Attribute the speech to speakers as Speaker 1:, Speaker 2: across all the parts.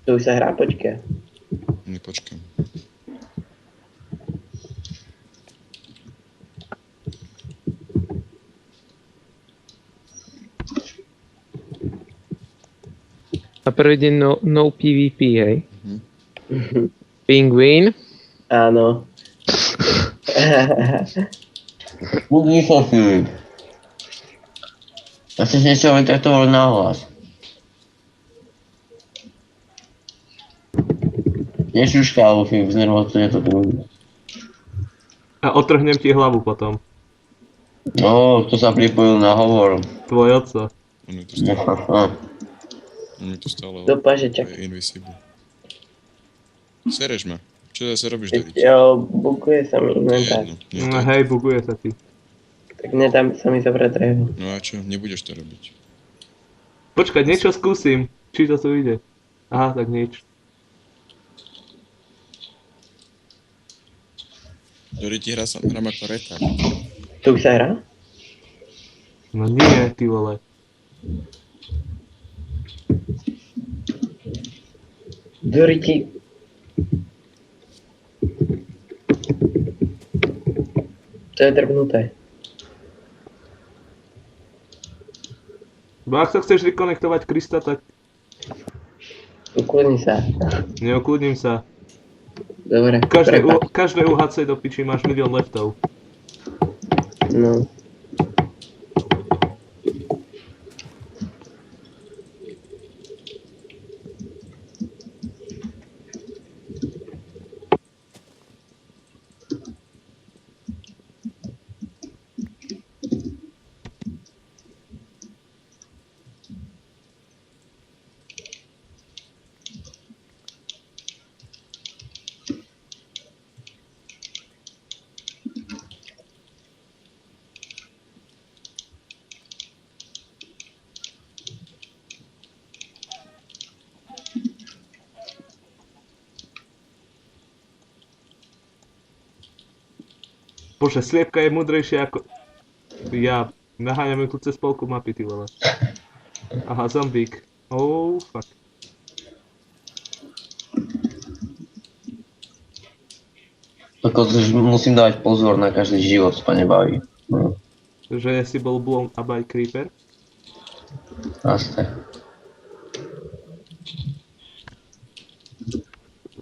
Speaker 1: To už sa hrá, počkaj.
Speaker 2: Nepočkám.
Speaker 3: A prvý deň no PvP, hej?
Speaker 2: Mhm.
Speaker 3: Penguin?
Speaker 1: Áno.
Speaker 4: Budí sa Filip. Asi si niečo len takto hovoriť nahlas. Nešuška, alebo Filip, znervozne to tu.
Speaker 5: A otrhnem ti hlavu potom.
Speaker 4: No, kto sa pripojil na hovor.
Speaker 5: Tvoj oco.
Speaker 2: On je tu stále. On je tu stále.
Speaker 1: Do pažečak.
Speaker 2: Je invisible. Sereš ma. Čo zase robíš, Doriť?
Speaker 1: Jo, buguje sa mi
Speaker 2: To je
Speaker 1: inventár.
Speaker 2: jedno.
Speaker 5: No hej, buguje sa ti.
Speaker 1: Tak nedá sa mi zobrať drevo.
Speaker 2: No a čo? Nebudeš to robiť.
Speaker 5: Počkaj, niečo skúsim. Či to tu ide. Aha, tak nič.
Speaker 2: Doriť hrám ako retard.
Speaker 1: To už sa hrá?
Speaker 5: No nie, ty vole.
Speaker 1: Doriti. To je drbnuté.
Speaker 5: Bo ak sa chceš vykonektovať Krista, tak
Speaker 1: Ukludni sa.
Speaker 5: neokľudním sa.
Speaker 1: Dobre,
Speaker 5: Každé UHC do piči máš milión leftov.
Speaker 1: No.
Speaker 5: Bože, sliepka je múdrejšia ako... Ja. Naháňam ju tu cez polku mapy, ty vole. Aha, zombík. Oh, fuck.
Speaker 4: Ako musím dávať pozor na každý život, ma nebaví. No,
Speaker 5: Že si bol blown up by creeper.
Speaker 4: jasne.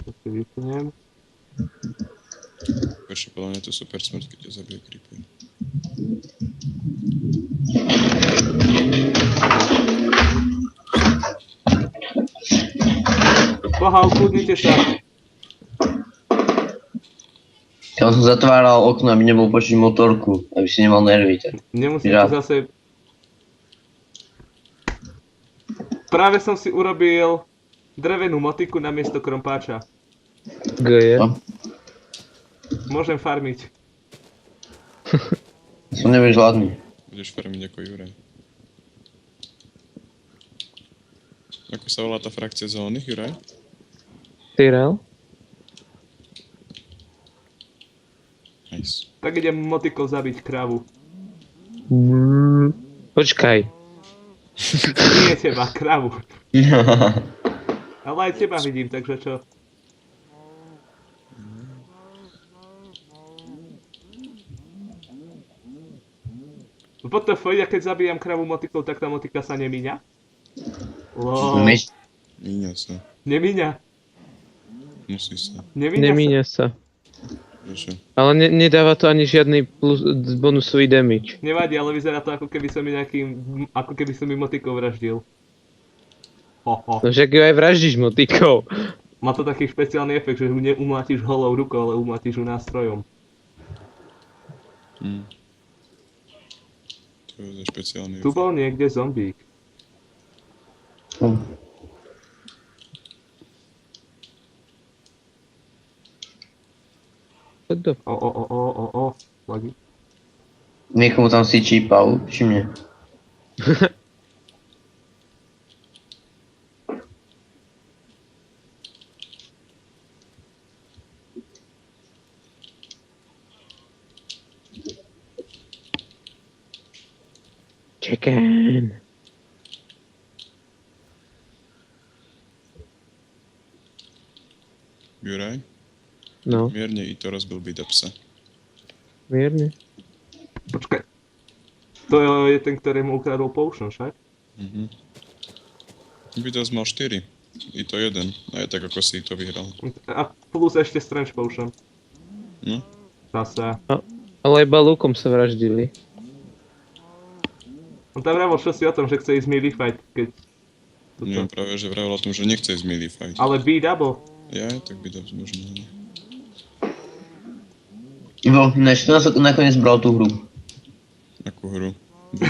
Speaker 5: To si vypnem.
Speaker 2: Počkaj, podľa mňa je to super smrť, keď ťa zabije creeper.
Speaker 5: Boha, ukludnite sa.
Speaker 4: Ja som zatváral okno, aby nebol počuť motorku, aby si nemal nervy. Tak.
Speaker 5: Nemusíte
Speaker 4: Ja.
Speaker 5: zase... Práve som si urobil drevenú motiku namiesto krompáča.
Speaker 3: G je.
Speaker 4: No.
Speaker 5: Môžem farmiť.
Speaker 4: Som nebudeš hladný.
Speaker 2: Budeš farmiť ako Juraj. Ako sa volá tá frakcia zóny, Juraj?
Speaker 3: Tyrell?
Speaker 2: Nice.
Speaker 5: Tak idem motikou zabiť krávu.
Speaker 3: Počkaj.
Speaker 5: Nie teba, krávu. Ale aj teba vidím, takže čo? What the fuck, ja keď zabíjam kravu motikou, tak tá motika sa nemíňa? Lol.
Speaker 2: Míňa sa.
Speaker 5: Nemíňa.
Speaker 2: Musí sa.
Speaker 5: Nemíňa sa.
Speaker 3: Nemíňa sa.
Speaker 2: Prečo?
Speaker 3: Ale nedáva to ani žiadny bonusový damage.
Speaker 5: Nevadí, ale vyzerá to ako keby som mi motikou vraždil. Ho, ho.
Speaker 3: No však ju aj vraždíš motikou.
Speaker 5: Má to taký špeciálny efekt, že ju neumlátiš holou rukou, ale umlátiš ju nástrojom.
Speaker 2: To je za špeciálny
Speaker 5: Tu bol niekde zombík. Lagi.
Speaker 4: Niekomu tam si čípal, či mne?
Speaker 3: Chicken.
Speaker 2: Juraj,
Speaker 3: No,
Speaker 2: mierne i to rozbil Bidapsa.
Speaker 3: mierne.
Speaker 5: Počkaj. To je ten, ktorý mu ukradol potion, však?
Speaker 2: Mhm. Bidaps mal 4. I to 1. A je tak ako si to vyhral.
Speaker 5: A plus ešte strange potion.
Speaker 2: No.
Speaker 5: Zasa.
Speaker 3: Ale iba lukom sa vraždili.
Speaker 5: On tam vravel čosi o tom, že chce ísť melee fight, keď...
Speaker 2: Nie, práve že vravel o tom, že nechce ísť melee fight.
Speaker 5: Ale B-double.
Speaker 2: Ja, tak Bidaps možno. Ne.
Speaker 4: Ivo, než to nakoniec bral tú hru.
Speaker 2: Akú hru? Big.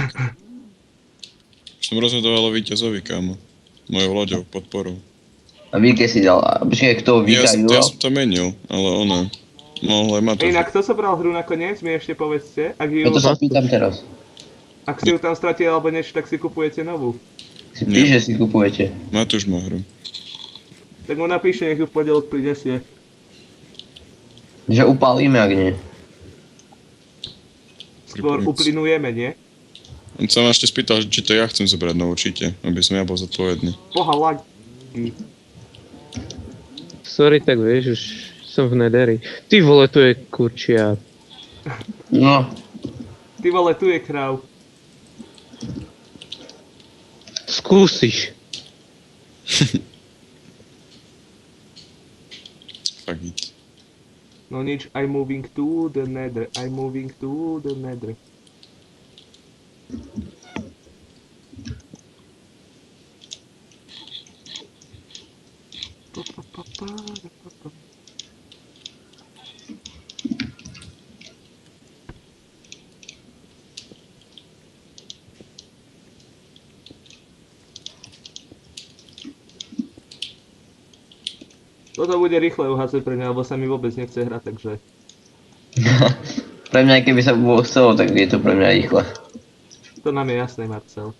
Speaker 2: Som rozhodoval o víťazovi, kámo. Mojou loďou, podporou.
Speaker 4: A Víke si dal. A počkaj, kto
Speaker 2: Ja,
Speaker 4: Víka
Speaker 2: ja
Speaker 4: Jula?
Speaker 2: som to menil, ale ona. Mohla ma to...
Speaker 5: Inak, kto zobral hru nakoniec, mi ešte povedzte. Ak, ju,
Speaker 4: Ja to sa pýtam teraz.
Speaker 5: ak si ju tam stratili alebo niečo, tak si kupujete novú.
Speaker 4: Si
Speaker 2: Nie.
Speaker 4: píš, že si kupujete.
Speaker 2: Matúš má hru.
Speaker 5: Tak mu napíše, nech ju v pondelok prinesie.
Speaker 4: Že upálime, ak nie.
Speaker 5: Skôr
Speaker 2: Pripojiť.
Speaker 5: uplynujeme, nie?
Speaker 2: On sa ma ešte spýtal, či to ja chcem zobrať, no určite, aby som ja bol zodpovedný.
Speaker 5: Boha laggy.
Speaker 3: Sorry, tak vieš, už som v nederi. Ty vole, to je kurčia.
Speaker 4: No,
Speaker 5: Ty vole, tu je kráv.
Speaker 3: Skúsiš.
Speaker 2: Fuck it.
Speaker 5: No nič, I'm moving to the nether, I'm moving to the nether. Toto bude rýchle uhádzať pre mňa, lebo sa mi vôbec nechce hrať, takže...
Speaker 4: pre mňa, keby sa bolo chcelo, tak je to pre mňa rýchle.
Speaker 5: To nám je jasné, Marcel.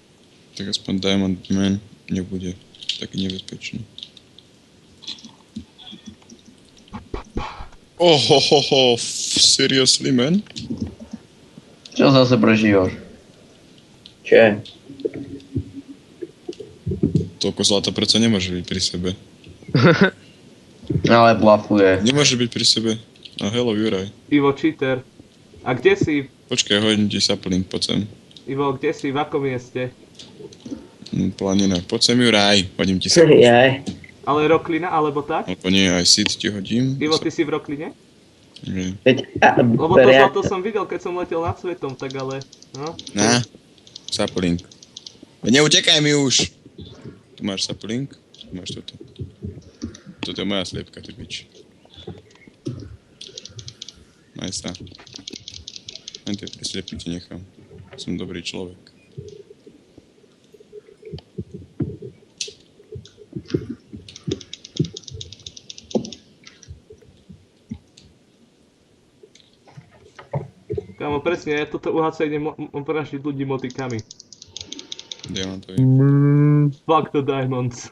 Speaker 2: Tak aspoň Diamond Man nebude taký nebezpečný. Ohohoho, seriously man?
Speaker 4: Čo zase prežívaš?
Speaker 1: Čo je?
Speaker 2: Toľko zlata predsa nemôže byť pri sebe.
Speaker 4: Ale blafuje.
Speaker 2: Nemôže byť pri sebe. A hello, Juraj.
Speaker 5: Ivo, cheater. A kde si?
Speaker 2: Počkaj, hodím ti sapling, poď sem.
Speaker 5: Ivo, kde si? V akom mieste?
Speaker 2: Planina, poď sem, Juraj. Hodím ti sapling.
Speaker 1: Jaj.
Speaker 5: Ale Roklina, alebo tak?
Speaker 2: Alebo nie, aj sit ti hodím.
Speaker 5: Ivo, ty si v Rokline?
Speaker 2: Nie.
Speaker 1: Veď,
Speaker 5: Lebo to zlato som videl, keď som letel nad svetom, tak ale... No.
Speaker 2: Na, sapling. Neutekaj mi už! Tu máš sapling, tu máš toto. Toto je moja sliepka, ty bič. Maj sa. Len tie sliepky ti nechám. Som dobrý človek.
Speaker 5: Kámo, presne, ja toto UHC idem vraždiť ľudí motikami.
Speaker 2: Diamantový.
Speaker 5: Fuck the diamonds.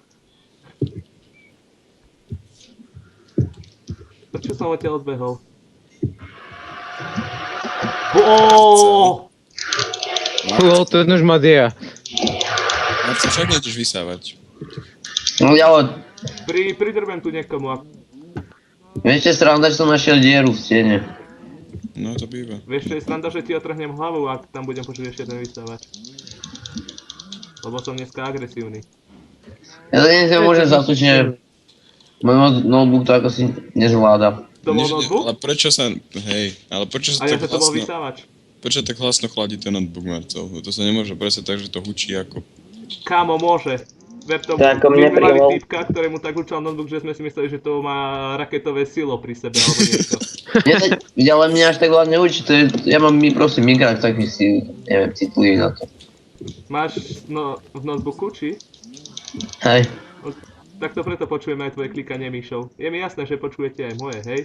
Speaker 5: Prečo som odtiaľ odbehol? Oooo!
Speaker 3: Lol, to je nož Madia.
Speaker 2: Marci, však nejdeš vysávať.
Speaker 4: No ja od...
Speaker 5: Pridrbem tu niekomu a
Speaker 4: Viete, sranda, že som našiel dieru v stene.
Speaker 2: No to býva.
Speaker 5: vieš, čo je sranda, že ti otrhnem hlavu, ak tam budem počuť ešte jeden vysávať. Lebo som dneska agresívny.
Speaker 4: Ja to dnes nemôžem za to, že môj notebook to ako si nezvláda.
Speaker 5: To bol
Speaker 2: Nie,
Speaker 5: notebook?
Speaker 2: ale prečo sa... Hej, ale prečo sa
Speaker 5: A ja,
Speaker 2: tak
Speaker 5: že to bol
Speaker 2: hlasno...
Speaker 5: vysávač.
Speaker 2: Prečo tak hlasno chladí ten notebook, Marcel? To sa nemôže presne tak, že to hučí ako...
Speaker 5: Kámo, môže. Ver tomu,
Speaker 1: To ako
Speaker 5: my
Speaker 1: mne
Speaker 5: sme mali
Speaker 1: privol.
Speaker 5: týpka, ktorému tak učal notebook, že sme si mysleli, že to má raketové silo pri sebe, alebo niečo.
Speaker 4: Ale mňa až tak veľa neučí, to je, ja mám proste migrák taký si, neviem, citlivý na to.
Speaker 5: Máš no, v notebooku, či?
Speaker 4: Hej.
Speaker 5: Tak to preto počujeme aj tvoje klikanie myšou. Je mi jasné, že počujete aj moje, hej?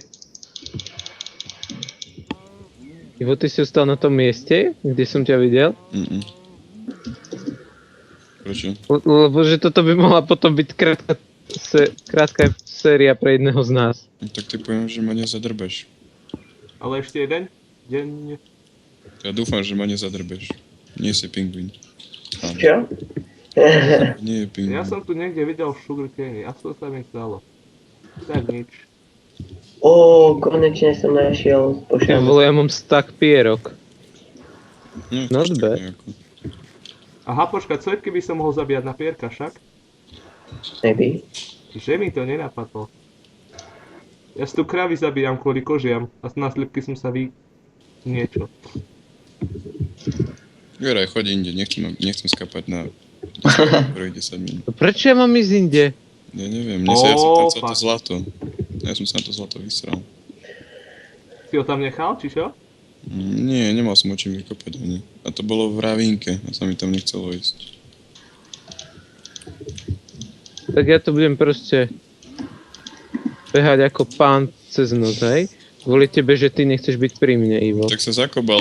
Speaker 3: Ivo, ty si ostal na tom mieste, kde som ťa videl?
Speaker 2: Prečo?
Speaker 3: Lebo že toto by mohla potom byť krátka séria pre jedného z nás.
Speaker 2: No, tak ty poviem, že ma nezadrbeš.
Speaker 5: Ale ešte jeden deň.
Speaker 2: Ja dúfam, že ma nezadrbeš. Nie si pingvín. Áno.
Speaker 1: Čo?
Speaker 2: Nie je pingvín.
Speaker 5: Ja som tu niekde videl sugarcane, a to sa mi stalo. Tak nič.
Speaker 1: Konečne som našiel
Speaker 3: Ty
Speaker 1: pošľadnú.
Speaker 3: vole, ja mám stack pierok. Not
Speaker 2: tiež tak
Speaker 3: bad.
Speaker 2: nejako.
Speaker 5: Aha, počkať, co je, keby som mohol zabíjať na pierka však?
Speaker 1: Maybe.
Speaker 5: Že mi to nenapadlo. Ja si tu kravy zabíjam kvôli kožiam a na slipky som sa niečo.
Speaker 2: Juraj, choď inde, nechcem skapať na prvých 10 minút.
Speaker 3: Prečo ja mám ísť inde?
Speaker 2: Ja neviem, ja som tam chcel to
Speaker 5: fuck.
Speaker 2: zlato. Ja som sa na to zlato vysral.
Speaker 5: Si ho tam nechal, či čo?
Speaker 2: Nie, nemal som o čím vykopať ani. A to bolo v Ravínke a sa mi tam nechcelo ísť.
Speaker 3: Tak ja to budem proste behať ako pán cez noc, hej? Kvôli tebe, že ty nechceš byť pri mne, Ivo.
Speaker 2: Tak sa zakobal.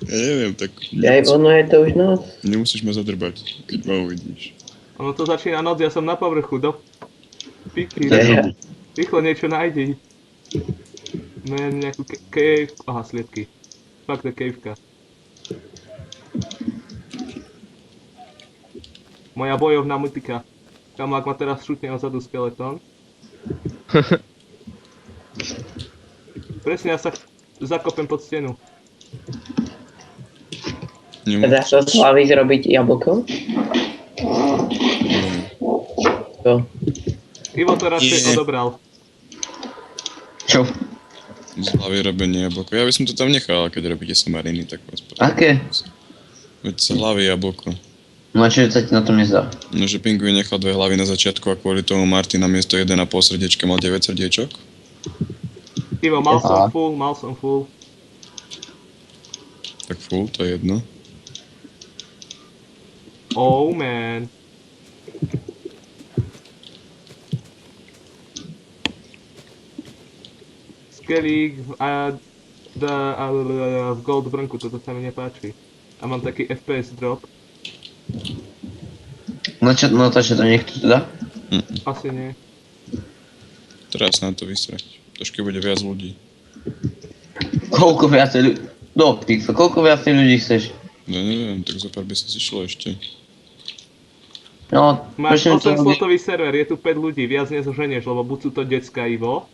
Speaker 2: Ja neviem, tak
Speaker 1: Ono je to už noc.
Speaker 2: nemusíš ma zadrbať, keď ma uvidíš.
Speaker 5: Ono to začína noc, ja som na povrchu, do piky.
Speaker 1: Ja.
Speaker 5: Rýchlo niečo nájdi. Nejakú cave, aha, sliepky. Fakt to caveka. Moja bojovná mytika. Kamo, ak ma teraz šutne ozadu skeletón. Presne, ja sa zakopem pod stenu.
Speaker 1: Dá sa Slavy zrobiť jablko? To.
Speaker 5: Ivo to radšej
Speaker 2: Nie.
Speaker 5: odobral.
Speaker 4: Čo?
Speaker 2: Z hlavy robenie jablko. Ja by som to tam nechal, keď robíte samariny, tak vás potom.
Speaker 4: Aké?
Speaker 2: Veď z hlavy jablko.
Speaker 4: No a čo sa ti na tom nezdá?
Speaker 2: No, že pingvín nechal 2 hlavy na začiatku a kvôli tomu Martin na miesto 1,5 srdiečka mal 9 srdiečok.
Speaker 5: Ivo, mal som
Speaker 4: Aha.
Speaker 5: full.
Speaker 2: Tak full, to je jedno.
Speaker 5: Oh man. Skelík v gold brnku, toto sa mi nepáči. A mám taký FPS drop.
Speaker 4: No to čo to niekto teda?
Speaker 5: Asi nie.
Speaker 2: Teraz sa na to vysrať. Trošky bude viac ľudí.
Speaker 4: Koľko viacej ľudí? No, Pixel, koľko viacej ľudí chceš?
Speaker 2: No neviem, tak zo pár by sa zišlo ešte.
Speaker 4: No,
Speaker 5: Máš
Speaker 4: prečo mi to
Speaker 5: 8
Speaker 4: ľudí...
Speaker 5: slotový server, je tu 5 ľudí, viac nezoženieš, lebo buď sú to decka Ivo,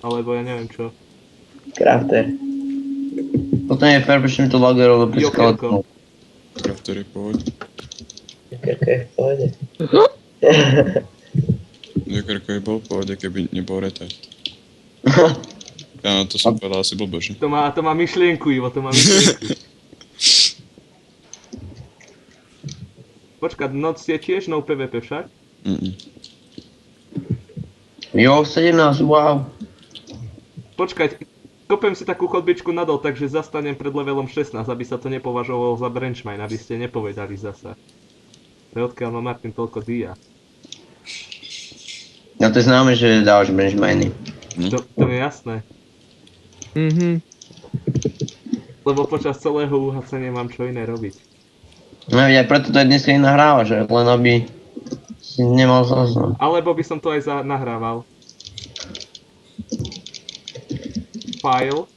Speaker 5: alebo ja neviem čo.
Speaker 1: Crafter.
Speaker 4: Toto nie je fair, prečo mi to laguje, lebo pri
Speaker 5: Jokerko.
Speaker 4: skeletónu.
Speaker 2: Crafter je pohode.
Speaker 1: Jokerko je v pohode.
Speaker 2: Jokerko je bol v pohode, keby nebol retard. Áno, to som povedal asi blbo, že?
Speaker 5: To má myšlienku, Ivo, to má myšlienku. Počkať, noc je tiež no PvP však?
Speaker 4: Jo, 17, wow.
Speaker 5: Počkať, kopem si takú chodbičku nadol, takže zastanem pred levelom 16, aby sa to nepovažovalo za branchmine, aby ste nepovedali zasa. To je odkiaľ má Martin toľko dia.
Speaker 4: No to je známe, že dávaš benchminy.
Speaker 5: To je jasné.
Speaker 3: Mhm.
Speaker 5: Lebo počas celého UHC nemám čo iné robiť.
Speaker 4: No aj preto to aj dneska nenahrávaš, len aby si nemal záznam.
Speaker 5: Alebo by som to aj nahrával. File.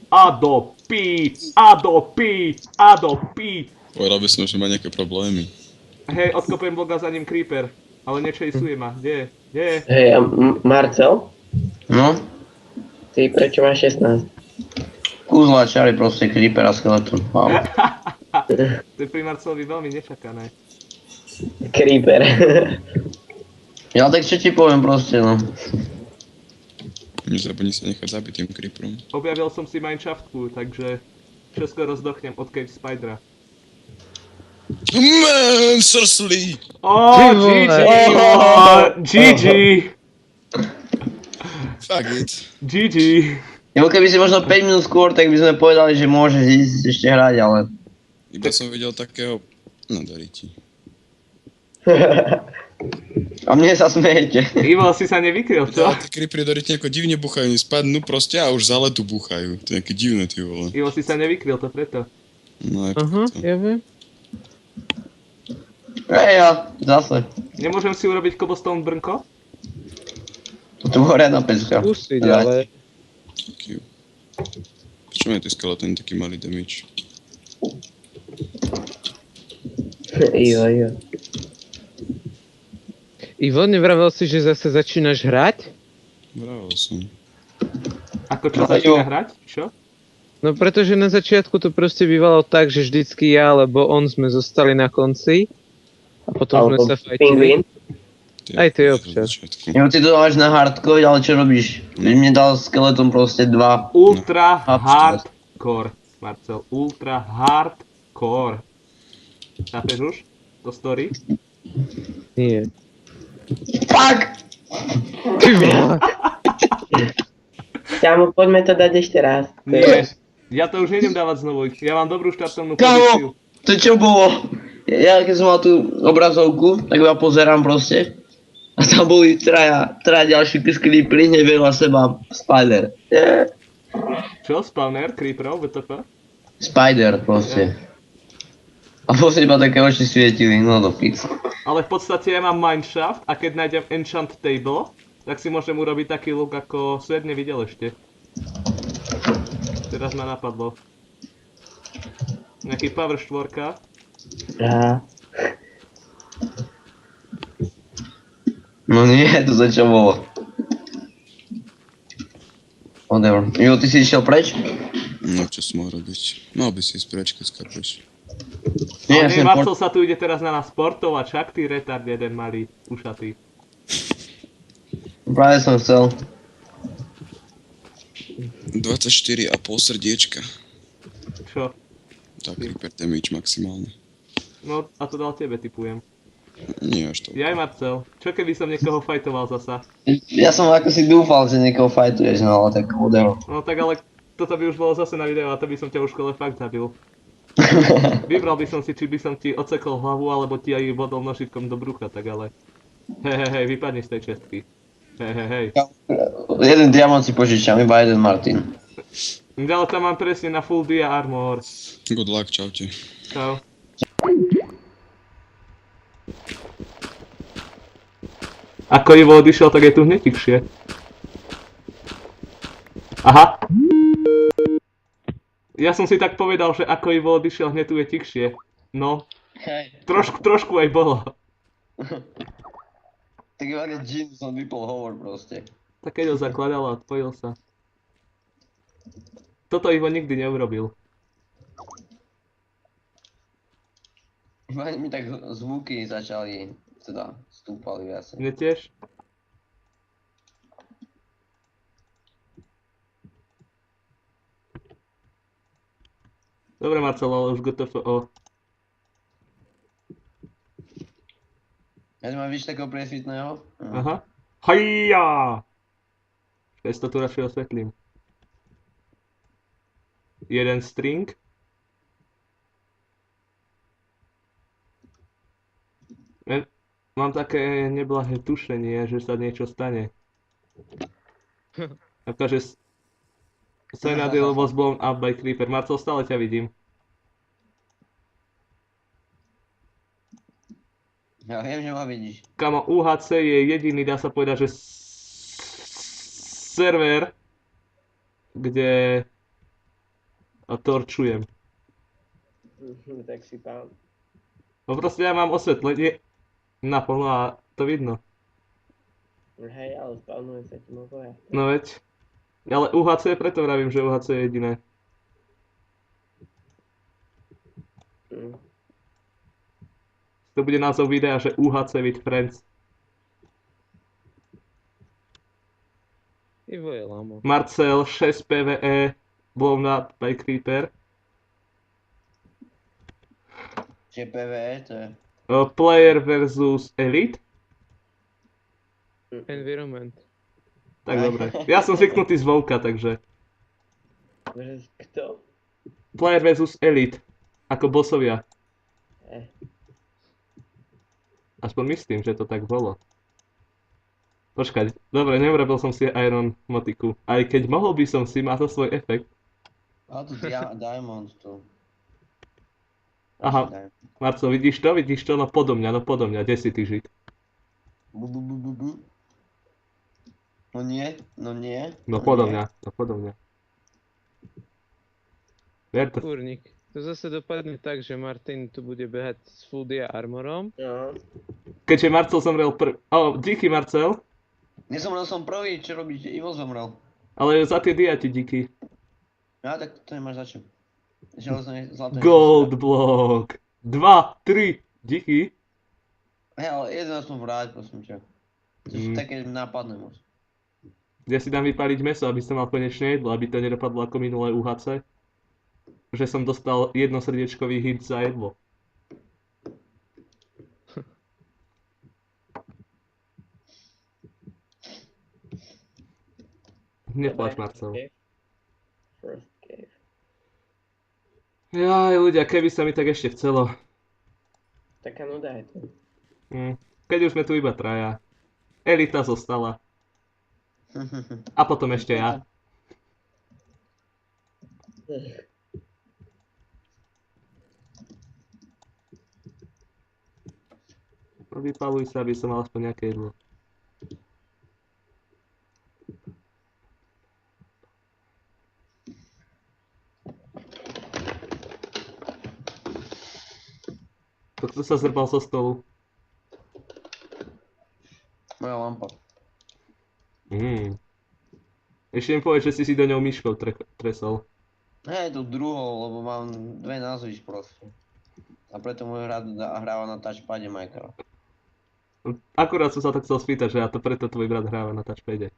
Speaker 5: Adopi.
Speaker 2: Povedal by som, že má nejaké problémy.
Speaker 5: Hej, odkopujem bloga za ním Creeper. Ale nečejsuje ma. Kde je?
Speaker 1: Hej, a Marcel?
Speaker 4: No,
Speaker 1: Ty prečo máš 16?
Speaker 4: kúzla čary proste, creeper a skeleton. Wow.
Speaker 5: To je pri Marcelovi veľmi nečakané.
Speaker 1: Creeper.
Speaker 4: Ja tak čo ti poviem proste, no.
Speaker 2: Nezabudni sa nechať zabiť tým creeperom.
Speaker 5: Objavil som si Mineshaftku, takže čoskoro zdochnem od Cave Spidera.
Speaker 2: Man, Cersei!
Speaker 5: Oh,
Speaker 3: Ty vole.
Speaker 5: GG!
Speaker 2: Fuck it.
Speaker 5: GG!
Speaker 4: Nebo keby si možno 5 minút skôr, tak by sme povedali, že môžeš ísť ešte hrať, ale...
Speaker 2: Iba som videl takého... No, darí ti.
Speaker 4: A mne sa smejete.
Speaker 5: Ivo, si sa nevykryl, čo?
Speaker 2: Ja, tí creepery dorite nejako divne buchajú, spadnú proste a už za letu buchajú. To je nejaké divné, ty vole.
Speaker 5: Ivo, si sa nevykryl, to preto.
Speaker 2: No aj
Speaker 3: Aha,
Speaker 2: preto.
Speaker 3: ja viem.
Speaker 4: Ja, zase.
Speaker 5: Nemôžem si urobiť cobblestone brnko?
Speaker 4: Tu hore na peska.
Speaker 3: Skúsiť, ale...
Speaker 2: Fuck you. Prečo majú tí skeletóny taký malý damage?
Speaker 1: Jo.
Speaker 3: Ivo, nevravel si, že zase začínaš hrať?
Speaker 2: Vravel som.
Speaker 5: Ako čo
Speaker 4: No,
Speaker 5: začína
Speaker 4: jo.
Speaker 5: hrať? Čo?
Speaker 3: No pretože na začiatku to proste bývalo tak, že vždycky ja alebo on sme zostali na konci. A potom sme
Speaker 1: Alebo
Speaker 3: sa fajtili.
Speaker 1: pingvín.
Speaker 3: Aj ty
Speaker 2: Od
Speaker 3: občas.
Speaker 2: začiatku.
Speaker 4: Jo, ty to dávaš na hardcore, ale čo robíš? Když mi dal skeleton proste 2.
Speaker 5: Ultra
Speaker 4: No.
Speaker 5: hardcore, Marcel. Ultra hardcore. Chápeš už? To story?
Speaker 3: Nie.
Speaker 4: Fuck!
Speaker 3: Ty vole.
Speaker 1: Kámo, poďme to dať ešte raz.
Speaker 5: Nie. Ja to už nejdem dávať znovu. Ja mám dobrú štartovnú
Speaker 4: Kámo,
Speaker 5: pozíciu.
Speaker 4: to čo bolo? Ja keď som mal tú obrazovku, tak ja pozerám proste. A tam boli traja ďalší creepery, nevedľa seba Spider. Yeah.
Speaker 5: Čo? Spawner? Creeperov? VTP?
Speaker 4: Spider proste. A proste iba také oči svietili, no do pic.
Speaker 5: Ale v podstate ja mám mineshaft a keď nájdem enchant table, tak si môžem urobiť taký look, ako svet nevidel ešte. Teraz ma napadlo. Nejaký power 4.
Speaker 1: Aha.
Speaker 4: No nie, to za čo bolo? Whatever. Jo, ty si išiel preč?
Speaker 2: No čo som mal robiť? Mal by si ísť preč, keď skapeš.
Speaker 4: Nie, ja
Speaker 5: Nie,
Speaker 4: som
Speaker 5: Marcel sa tu ide teraz na nás sportovať, však ty retard jeden malý, ušatý.
Speaker 4: Práve som chcel.
Speaker 2: 24,5 srdiečka.
Speaker 5: Čo?
Speaker 2: Tak, creeper damage maximálne.
Speaker 5: No a to dal tebe, typujem.
Speaker 2: Nie až to.
Speaker 5: Jaj Marcel, čo keby som niekoho fajtoval zasa?
Speaker 4: Ja som ako si dúfal, že niekoho fightuješ, no ale tak whatever.
Speaker 5: No tak ale toto by už bolo zase na video a to by som ťa už škole fakt zabil. Vybral by som si, či by som ti odsekol hlavu, alebo ti aj bodol nožitkom do brucha, tak ale... Hej, vypadni z tej čestky. Hej.
Speaker 4: Jeden diamant si požičam, iba jeden Martin.
Speaker 5: Ale tam mám presne na full dia armor.
Speaker 2: Good luck, čaute.
Speaker 5: Čau. Ako Ivo odišiel, tak je tu hneď tichšie. Aha. Ja som si tak povedal, že ako Ivo odišiel, hneď tu je tichšie. No,
Speaker 4: Hej.
Speaker 5: trošku aj bolo.
Speaker 4: Tak iba keď Jin som vypol hovor proste.
Speaker 5: Tak keď ho zakladal a odpojil sa. Toto Ivo nikdy neurobil.
Speaker 4: Iba mi tak zvuky začali, teda stúpali viacej.
Speaker 5: Mne tiež? Dobre Marcel, ale už GTFO.
Speaker 4: Ja mám víš takého presvitného?
Speaker 5: Aha. Hajja! Počkaj, si to tu radšej osvetlím. Jeden string. Mám také neblahé tušenie, že sa niečo stane. Akože Cyanidil was blown up by Creeper. Marcel, stále ťa vidím.
Speaker 4: Ja viem, že ma vidíš.
Speaker 5: Kamo, UHC je jediný, dá sa povedať, že server, kde torčujem.
Speaker 1: Tak si pán.
Speaker 5: No proste ja mám osvetlenie naplno a to vidno.
Speaker 1: Hej, ale spawnuje sa ti mogoja.
Speaker 5: No veď. Ale UHC, preto vravím, že UHC je jediné. To bude názov videa, že UHC with friends.
Speaker 3: Ivo je lamo.
Speaker 5: Marcel 6 PvE blown up by Creeper.
Speaker 4: Čiže PvE to je.
Speaker 5: Player versus Elite.
Speaker 3: Environment.
Speaker 5: Tak dobre. Ja som zvyknutý z Vovka, takže.
Speaker 1: Kto?
Speaker 5: Player versus Elite. Ako bossovia. Aspoň myslím, že to tak bolo. Počkať, dobre, neurobil som si Iron motiku. Aj keď mohol by som si, má to svoj efekt.
Speaker 4: A tu Diamond tu.
Speaker 5: Aha, Marco, vidíš to? Vidíš to? No podo mňa, kde si ty žid?
Speaker 4: No nie, no nie.
Speaker 5: No podo mňa. Ver to.
Speaker 3: Kurník. To zase dopadne tak, že Martin tu bude behať s full dia armorom.
Speaker 1: No.
Speaker 5: Keďže Marcel zomrel díky Marcel.
Speaker 4: Nezomrel som prvý, čo robíte? Ivo zomrel.
Speaker 5: Ale za tie diaty díky.
Speaker 4: Ja, tak to nemáš za čo. Železné, zlaté.
Speaker 5: Gold block. 2, 3, díky.
Speaker 4: Hej, ale jeden som vráť, prosím ťa. To sú
Speaker 5: Mm.
Speaker 4: také nápadné moc.
Speaker 5: Ja si dám vypáliť meso, aby som mal konečne jedlo, aby to nedopadlo ako minulé UHC. Že som dostal jednosrdiečkový hit za jedlo. Neplač, Marcel.
Speaker 1: First cave.
Speaker 5: Jaj, ľudia, keby sa mi tak ešte chcelo.
Speaker 1: Taká nuda je to.
Speaker 5: Keď už sme tu iba traja. Elita zostala. A potom ešte ja. Vypaluj sa, aby som mal aspoň nejaké jedlo. To kto sa zrbal zo stolu?
Speaker 4: Moja lampa.
Speaker 5: Ešte mi povedz, že si do ňou myškou tresol.
Speaker 4: Hej, to druhou, lebo mám dve názvy proste. A preto môj hráva na touchpade Minecraft.
Speaker 5: Akurát som sa to chcel spýtať, že a to preto tvoj brat hráva na touchpade.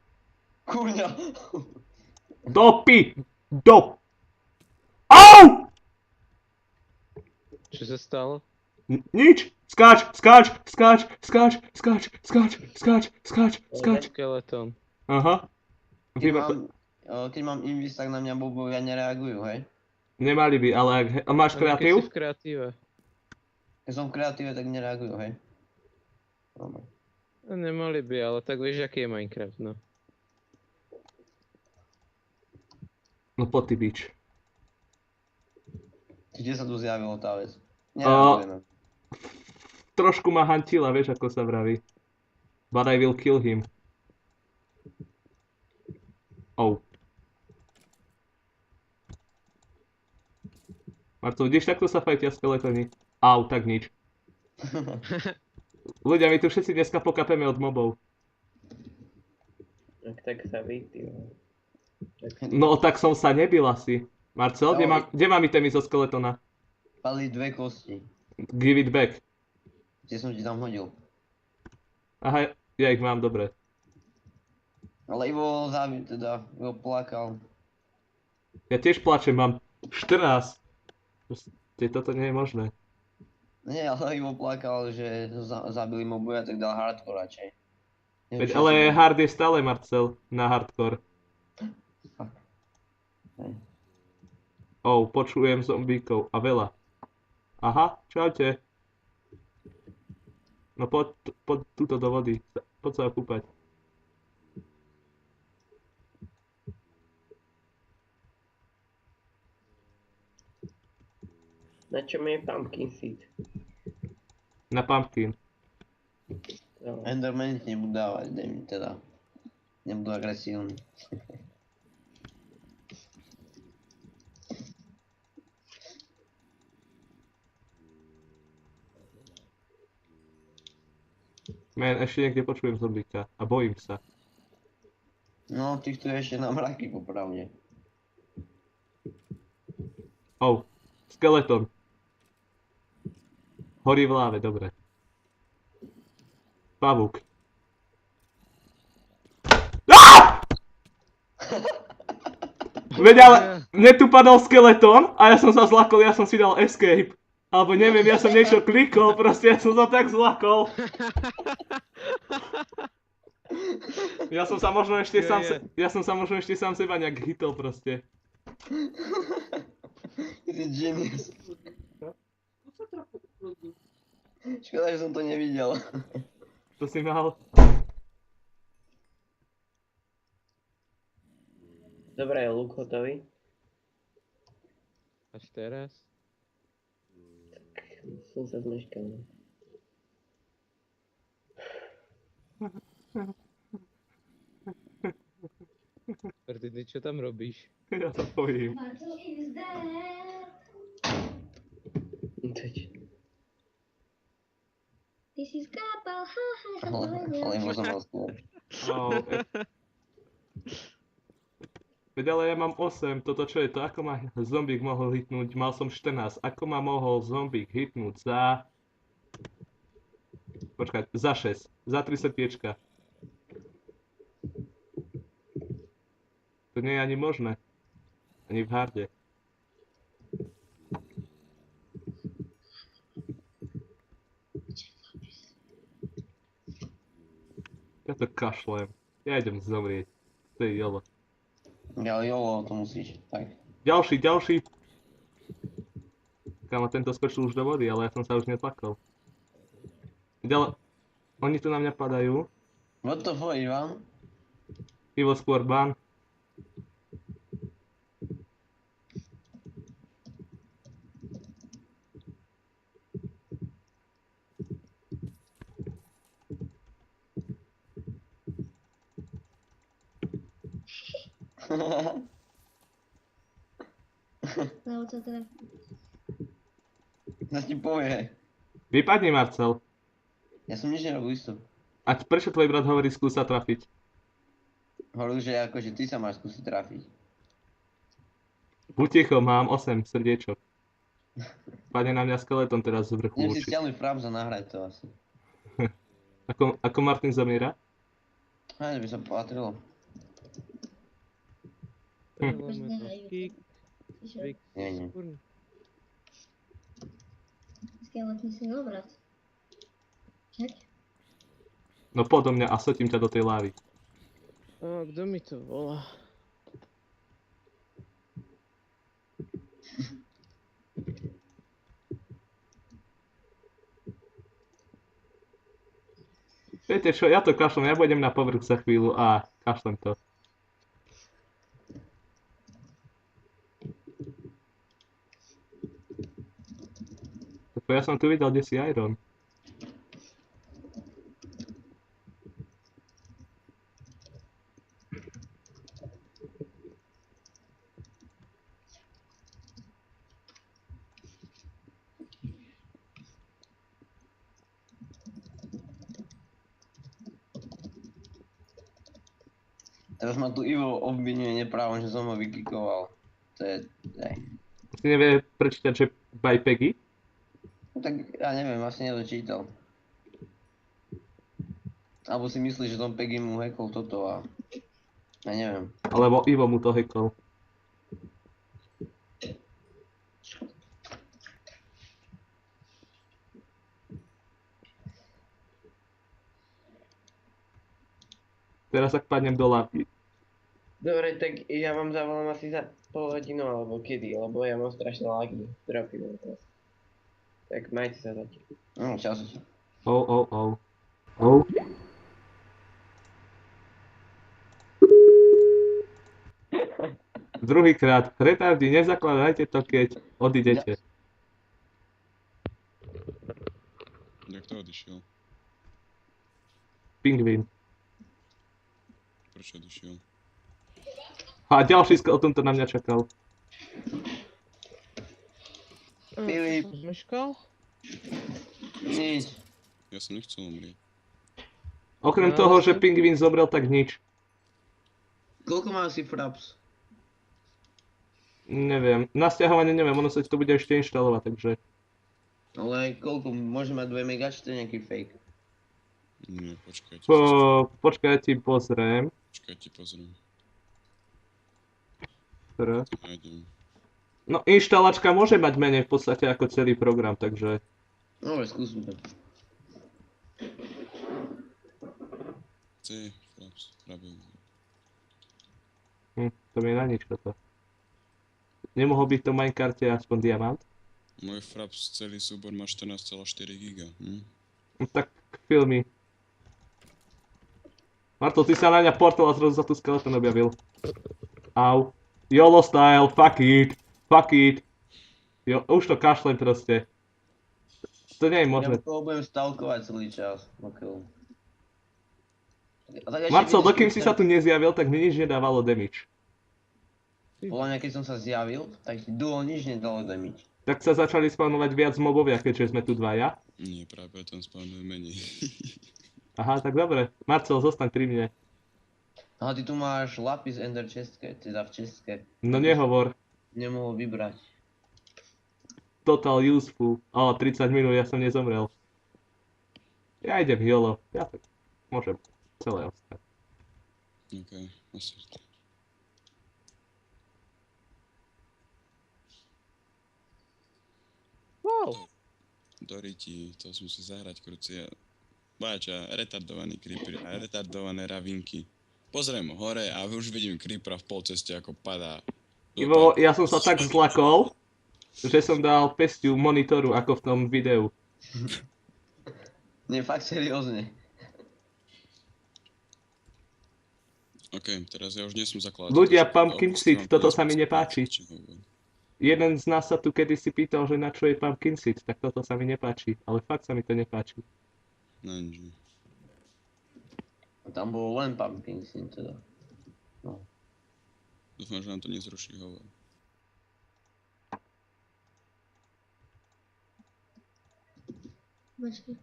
Speaker 4: Kurňa!
Speaker 5: Dopy! Au!
Speaker 3: Čo sa stalo?
Speaker 5: Nič! Skáč!
Speaker 3: Skeleton.
Speaker 5: Aha.
Speaker 4: Keď mám invis, tak na mňa bobovia nereagujú, hej?
Speaker 5: Nemali by, ale ak a máš
Speaker 3: Ale keď si
Speaker 5: kreatív?
Speaker 3: v kreatíve.
Speaker 4: Keď som v kreatíve, tak nereagujú, hej? Dobre.
Speaker 3: No, nemali by, ale tak vieš, aký je Minecraft, no.
Speaker 5: No poď ty bič.
Speaker 4: Kde sa tu zjavila tá vec? Nereaguje na.
Speaker 5: Trošku ma hantila, vieš ako sa vraví. But I will kill him. Oh. Marco, vidíš, takto sa fajtia skeletoni? Au, tak nič. Ľudia, my tu všetci dneska pokapeme od mobov.
Speaker 1: Tak sa vy, ty vole.
Speaker 5: No tak som sa nebil asi. Marcel, kde mám itemy zo skeletona?
Speaker 4: Padli dve kosti.
Speaker 5: Give it back.
Speaker 4: Tie som ti tam hodil.
Speaker 5: Aha, ja ich mám, dobre.
Speaker 4: Ale Ivo Ivo plakal.
Speaker 5: Ja tiež plačem, mám 14. Proste toto nie je možné.
Speaker 4: Nie, ale Ivo plakal, že zabili mobovia, tak dal hardcore radšej.
Speaker 5: Veď, ale hard je stále, Marcel, na hardcore.
Speaker 4: Hej.
Speaker 5: Oh, počujem zombíkov a veľa. Aha, čaute. No poď túto do vody, poď sa kúpať.
Speaker 1: Na čom je pumpkin seed?
Speaker 5: Na pumpkin.
Speaker 1: No.
Speaker 4: Endermani ti nebudú dávať, daj mi teda. Nebudú agresívni.
Speaker 5: Man, ešte niekde počujem zombíka a bojím sa.
Speaker 4: No, týchto je ešte na mraky popravde.
Speaker 5: Oh, skeleton. Horí v láve, dobre. Pavúk. Veď ale, mne tu padol skeleton a ja som sa zlakol, ja som si dal escape. Alebo neviem, ja som niečo klikol, proste ja som sa tak zlakol. Ja som sa možno ešte sám seba nejak hitol proste.
Speaker 4: Ty genius. Škoda, že som to nevidel.
Speaker 5: To si mal.
Speaker 1: Dobre, je luk hotový.
Speaker 3: Až teraz?
Speaker 1: Som sa zmeškal.
Speaker 3: Ty čo tam robíš?
Speaker 5: Ja sa bojím.
Speaker 1: Teď.
Speaker 6: This is God. chápal, haha, som to vedel.
Speaker 4: Ale možno mal skôr.
Speaker 5: Oh, veď ale ja mám 8, toto čo je to? Ako ma zombík mohol hitnúť? Mal som 14. Ako ma mohol zombík hitnúť za... Počkať, za 6. Za 3 srdiečka. To nie je ani možné. Ani v harde. Ja to kašlem. Ja idem zomrieť. To je jolo.
Speaker 4: Ale jolo, to musíš. Tak.
Speaker 5: Ďalší. Kámo, tento skočil už do vody, ale ja som sa už netlakol. Ďalej. Oni tu na mňa padajú.
Speaker 4: What the fuck, Ivan?
Speaker 5: Ivo skôr ban.
Speaker 6: Lebo to teda...
Speaker 4: To ti povie.
Speaker 5: Vypadni, Marcel.
Speaker 4: Ja som nič nerobil isto.
Speaker 5: A prečo tvoj brat hovorí skúsa trafiť?
Speaker 4: Hovoril, že akože ty sa máš skúsiť trafiť.
Speaker 5: Buď ticho, mám 8 srdiečok. Padne na mňa skeleton teraz z vrchu
Speaker 4: Idem si
Speaker 5: určite.
Speaker 4: stiahnuť fraps a nahrať to asi.
Speaker 5: Ako Martin zomiera?
Speaker 4: Aj, by sa patrilo.
Speaker 3: Kick,
Speaker 6: Čo?
Speaker 3: Vic,
Speaker 4: Nie.
Speaker 3: kurň.
Speaker 6: Skeletný si obraz. Čak?
Speaker 5: No podo mňa a sotím ťa do tej lávy.
Speaker 3: A kto mi to volá?
Speaker 5: Viete čo, ja to kašlem, ja pôjdem na povrch za chvíľu a kašlem to. Ja som tu videl, kde si Iron.
Speaker 4: Teraz ma tu Ivo obvinuje neprávom, že som ho vykikoval. To je...
Speaker 5: Si nevie prečítať, že by Peggy?
Speaker 4: No tak ja neviem, asi nedočítal. Alebo si myslí, že Tom Peggy mu hackol toto a... Ja neviem.
Speaker 5: Alebo Ivo mu to hackol. Teraz ak padnem do lávy.
Speaker 1: Dobre, tak ja vám zavolám asi za pol hodinu alebo kedy, lebo ja mám strašné lagy. Dropy mám teraz. Tak majte sa zatiaľ.
Speaker 4: No, čas.
Speaker 5: Oh. Druhýkrát, retardi, nezakladajte to, keď odidete.
Speaker 2: Jak to odišiel?
Speaker 5: Pingvín.
Speaker 2: Prečo odišiel?
Speaker 5: A ďalší skeleton to na mňa čakal.
Speaker 4: Filip.
Speaker 3: Meškal?
Speaker 4: Nič.
Speaker 2: Ja som nechcel umrieť.
Speaker 5: Okrem
Speaker 3: No,
Speaker 5: toho, že
Speaker 3: som-
Speaker 5: pingvín zobral, tak nič.
Speaker 4: Koľko má asi fraps?
Speaker 5: Neviem. Na stiahovanie neviem, ono sa ti to bude ešte inštalovať, takže...
Speaker 4: Ale koľko? Môže mať 2 mega, či to je nejaký fake?
Speaker 2: Nie, počkajte.
Speaker 5: Počkaj, ja ti pozriem.
Speaker 2: Počkajte, pozriem.
Speaker 5: Teraz.
Speaker 2: Nájdem.
Speaker 5: No, inštalačka môže mať menej v podstate ako celý program, takže...
Speaker 4: No, skúsim to.
Speaker 2: C, Flaps, prabil.
Speaker 5: To mi je na nič toto. Nemohol byť to v Minecrafte aspoň diamant?
Speaker 2: Môj Fraps celý súbor má 14,4 giga.
Speaker 5: No tak filmy. Marto, ty sa na mňa portal a zrazu sa tu skeleton objavil. Au. YOLO style, fuck it. Jo, už to kašlem proste. To nie je možné.
Speaker 4: Ja toho budem stalkovať celý čas. Okay.
Speaker 5: Marcel, dokým si sa tu nezjavil, tak mi nič nedávalo damage.
Speaker 4: Podľa mňa, keď som sa zjavil, tak ti duo nič nedalo damage.
Speaker 5: Tak sa začali spawnovať viac mobovia, keďže sme tu dvaja.
Speaker 2: Nie, práve o tom spawnujú menej.
Speaker 5: Aha, tak dobre. Marcel, zostaň pri mne.
Speaker 4: A ty tu máš lapis ender čestke, teda v čestke.
Speaker 5: No nehovor.
Speaker 4: Nemohol vybrať.
Speaker 5: Total useful. 30 minút, ja som nezomrel. Ja idem YOLO. Ja tak môžem celé ostať.
Speaker 2: OK, osvrt.
Speaker 3: Wow.
Speaker 2: Doriti, to si musí zahrať krucia. Báča, retardovaný creeper a retardované ravinky. Pozriem hore a už vidím creepera v polceste, ako padá.
Speaker 5: Ivo, ja som sa tak zlakol, že som dal pesťu monitoru, ako v tom videu.
Speaker 4: Nie, fakt seriózne.
Speaker 2: OK, teraz ja už nie som zakladateľ.
Speaker 5: Ľudia, pumpkin seed, toto sa mi nepáči. Jeden z nás sa tu kedysi pýtal, že na čo je pumpkin seed, tak toto sa mi nepáči. Ale fakt sa mi to nepáči.
Speaker 2: No nič.
Speaker 4: A tam bol len pumpkin seed teda. No.
Speaker 2: Dúfam, že nám to nezruší hovor.
Speaker 6: Počkej.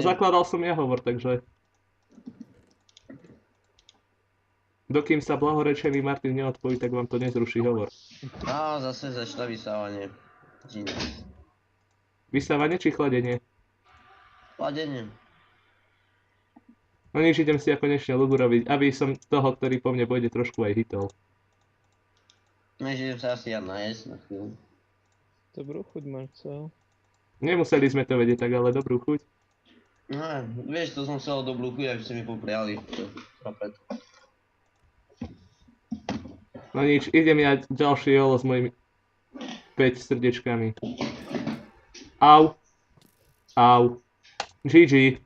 Speaker 5: Zakladal som ja hovor, takže... Dokým sa blahorečený Martin neodpoví, tak vám to nezruší hovor.
Speaker 4: Á, zase začala vysávanie. Genius.
Speaker 5: Vysávanie či chladenie?
Speaker 4: Chladenie.
Speaker 5: No nič, idem si ja konečne lugu robiť, aby som toho, ktorý po mne pôjde, trošku aj hitol.
Speaker 4: No, že idem sa asi ja najesť na chvíľu.
Speaker 3: Dobrú chuť, Marcel.
Speaker 5: Nemuseli sme to vedieť tak, ale dobrú chuť.
Speaker 4: No, vieš, to som chcel dobrú chuť, aby ste mi popriali. Chápete.
Speaker 5: No nič, idem ja ďalší jolo s mojimi 5 srdiečkami. Au. Au. GG.